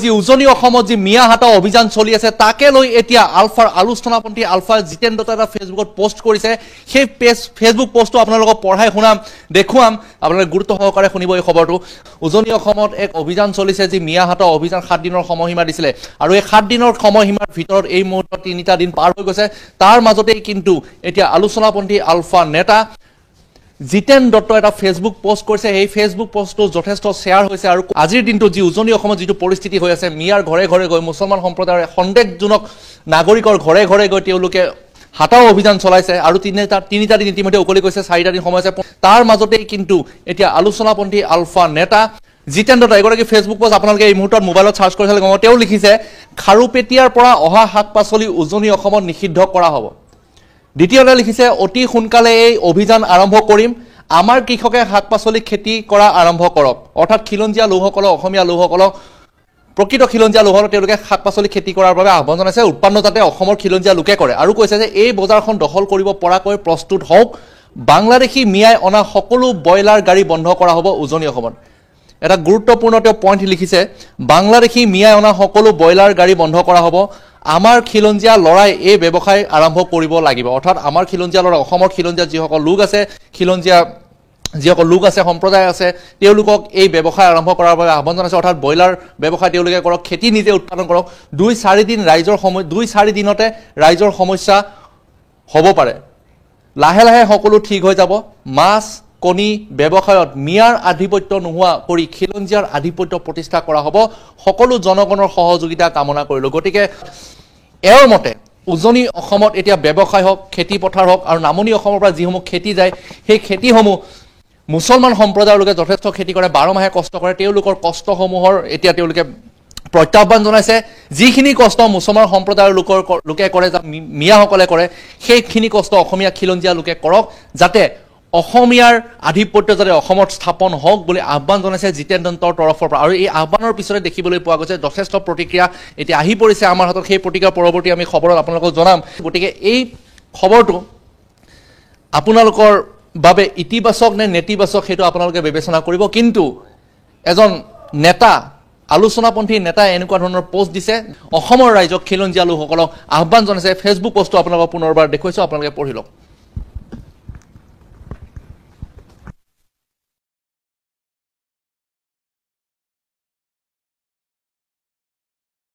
যি উজনি অসমত যি মিয়া হাটা অভিযান চলি আছে তাকে লৈ এতিয়া আলফাৰ আলোচনাপন্থী আলফা জিতেন দত্ত এটা ফেসবুকত পোস্ট কৰিছে সেই ফেসবুক পোস্টটো আপোনালোকক পঢ়াই শুনাম দেখুৱাম আপোনালোকে গুৰুত্ব সহকাৰে শুনিব এই খবৰটো উজনি অসমত এক অভিযান চলিছে যি মিয়া হাটা অভিযান 7 দিনৰ সময়সীমা দিছিলে আৰু এই 7 দিনৰ সময়সীমাৰ ভিতৰত এই মুহূৰ্তত 3টা দিন পাৰ হৈ গৈছে তাৰ মাজতেই কিন্তু এতিয়া আলোচনাপন্থী আলফা নেতা জিতেন দত্ত এটা ফেসবুক পোস্ট কৰিছে এই ফেসবুক পোস্টটো যথেষ্ট শেয়াৰ হৈছে আৰু আজিৰ দিনটো যি উজনি অসমত যিটো পৰিস্থিতি হৈ আছে মিয়াৰ ঘৰে ঘৰে গৈ মুছলমান সম্প্ৰদায়ৰ সন্দেহজনক নাগৰিকৰ ঘৰে ঘৰে গৈ তেওঁলোকে হাটাও অভিযান চলাইছে আৰু তিনিটা দিন ইতিমধ্যে উকলি গৈছে 4টা দিন সময় আছে তাৰ মাজতেই কিন্তু এতিয়া আলোচনাপন্থী আলফা নেতা জিতেন দত্ত এগৰাকী ফেসবুক পোস্ট আপোনালোকে এই মুহূৰ্তত মোবাইলত সাৰ্চ কৰি চালে গম তেওঁ লিখিছে খাৰুপেটিয়াৰ পৰা অহা শাক-পাচলি উজনি অসমত নিষিদ্ধ কৰা হ'ব দ্বিতীয়তে লিখিছে অতি সোনকালে এই অভিযান আৰম্ভ কৰিম আমাৰ কৃষকে শাক-পাচলি খেতি কৰা আৰম্ভ কৰক অৰ্থাৎ খিলঞ্জিয়া লোকসকলক অসমীয়া লোকসকলক প্ৰকৃত খিলঞ্জিয়া লোকসকলক তেওঁলোকে শাক-পাচলি খেতি কৰাৰ বাবে আহ্বান জনাইছে উৎপন্ন যাতে অসমৰ খিলঞ্জিয়া লোকে কৰে আৰু কৈছে যে এই বজাৰখন দখল কৰিব পৰাকৈ প্ৰস্তুত হওক বাংলাদেশী মিয়াই অনা সকলো বয়লাৰ গাড়ী বন্ধ কৰা হ'ব উজনি অসমত এটা গুৰুত্বপূৰ্ণ পইণ্ট লিখিছে বাংলাদেশী মিয়াই অনা সকলো বয়লাৰ গাড়ী বন্ধ কৰা হ'ব আমাৰ খিলঞ্জিয়া লৰাই এই ব্যৱসায় আৰম্ভ কৰিব লাগিব অৰ্থাৎ আমাৰ খিলঞ্জিয়া লৰা অসমৰ খিলঞ্জিয়া যিসকল লোক আছে খিলঞ্জিয়া যিসকল লোক আছে সম্প্ৰদায় আছে তেওঁলোকক এই ব্যৱসায় আৰম্ভ কৰাৰ বাবে আহ্বান জনাইছে অৰ্থাৎ বয়লাৰ ব্যৱসায় তেওঁলোকে কৰক খেতি নিজে উৎপাদন কৰক 2-4 দিন ৰাইজৰ সময় 2-4 দিনতে ৰাইজৰ সমস্যা হ'ব পাৰে লাহে লাহে সকলো ঠিক হৈ যাব মাছ কণী ব্যৱসায়ত মিয়াৰ আধিপত্য নোহোৱা কৰি খিলঞ্জিয়াৰ আধিপত্য প্ৰতিষ্ঠা কৰা হ'ব সকলো জনগণৰ সহযোগিতা কামনা কৰিলো গতিকে এওঁৰ মতে উজনি অসমত এতিয়া ব্যৱসায় হওক খেতি পথাৰ হওক আৰু নামনি অসমৰ পৰা যিসমূহ খেতি যায় সেই খেতিসমূহ মুছলমান সম্প্ৰদায়ৰ লোকে যথেষ্ট খেতি কৰে 12 মাহে কষ্ট কৰে তেওঁলোকৰ কষ্টসমূহৰ এতিয়া তেওঁলোকে প্ৰত্যাহ্বান জনাইছে যিখিনি কষ্ট মুছলমান সম্প্ৰদায়ৰ লোকে কৰে যা মিয়াসকলে কৰে সেইখিনি কষ্ট অসমীয়া খিলঞ্জিয়া লোকে কৰক যাতে অসমীয়াৰ আধিপত্য যাতে অসমত স্থাপন হওক বুলি আহ্বান জনাইছে জিতেন দত্তৰ তৰফৰ পৰা আৰু এই আহ্বানৰ পিছতে দেখিবলৈ পোৱা গৈছে যথেষ্ট প্ৰতিক্ৰিয়া এতিয়া আহি পৰিছে আমাৰ হাতত সেই প্ৰতিক্ৰিয়াৰ পৰৱৰ্তী আমি খবৰত আপোনালোকক জনাম গতিকে এই খবৰটো আপোনালোকৰ বাবে ইতিবাচক নে নেতিবাচক সেইটো আপোনালোকে বিবেচনা কৰিব কিন্তু এজন নেতা আলোচনাপন্থী নেতা এনেকুৱা ধৰণৰ পোষ্ট দিছে অসমৰ ৰাইজক খিলঞ্জিয়া লোকসকলক আহ্বান জনাইছে ফেসবুক পোষ্টটো আপোনালোকক পুনৰবাৰ দেখুৱাইছো আপোনালোকে পঢ়ি লওক